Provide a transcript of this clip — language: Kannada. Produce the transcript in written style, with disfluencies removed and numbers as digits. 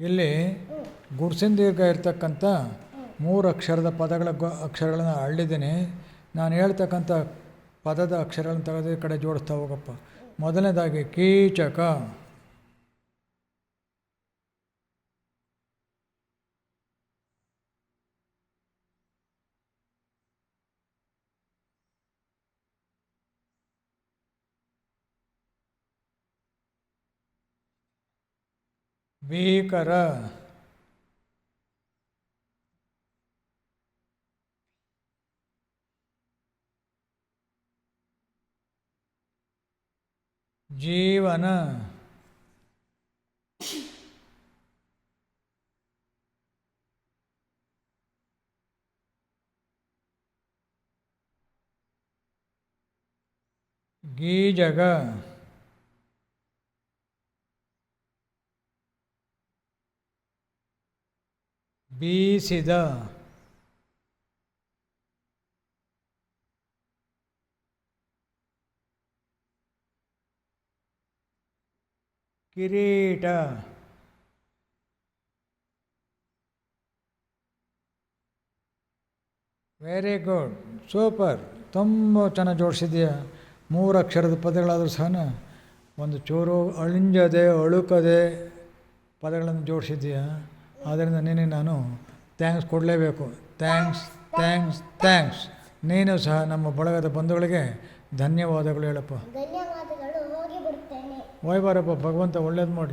ಇಲ್ಲಿ ಗುಡ್ಸಿನ ದೀರ್ಘ ಇರ್ತಕ್ಕಂಥ 3 ಅಕ್ಷರದ ಪದಗಳ ಅಕ್ಷರಗಳನ್ನು ಅಳ್ಳಿದ್ದೀನಿ. ನಾನು ಹೇಳ್ತಕ್ಕಂಥ ಪದದ ಅಕ್ಷರಗಳನ್ನು ತೆಗೆದು ಈ ಕಡೆ ಜೋಡಿಸ್ತಾ ಹೋಗಪ್ಪ. ಮೊದಲನೇದಾಗಿ ಕೀಚಕ, ಭೀಕರ, ಜೀವನ, ಗೀಜಗ, ಬೀಸಿದ, ಕಿರೀಟ, ವೆರಿ ಗುಡ್, ಸೂಪರ್, ತುಂಬ ಚೆನ್ನಾಗಿ ಜೋಡಿಸಿದೆಯಾ. 3 ಅಕ್ಷರದ ಪದಗಳಾದರೂ ಸಹ ಒಂದು ಚೂರು ಅಳಿಂಜದೆ ಅಳುಕದೆ ಪದಗಳನ್ನು ಜೋಡಿಸಿದ್ದೀಯಾ. ಆದ್ದರಿಂದ ನಿನಗೆ ನಾನು ಥ್ಯಾಂಕ್ಸ್ ಕೊಡಲೇಬೇಕು. Thanks thanks thanks. ನೀನು ಸಹ ನಮ್ಮ ಬಳಗದ ಬಂಧುಗಳಿಗೆ ಧನ್ಯವಾದಗಳು ಹೇಳಪ್ಪ. ಧನ್ಯವಾದಗಳು. ಹೋಗಿ ಬರುತ್ತೇನೆ. ಹೋಯ್ ಬಾರಪ್ಪ, ಭಗವಂತ ಒಳ್ಳೇದು ಮಾಡಲಿ.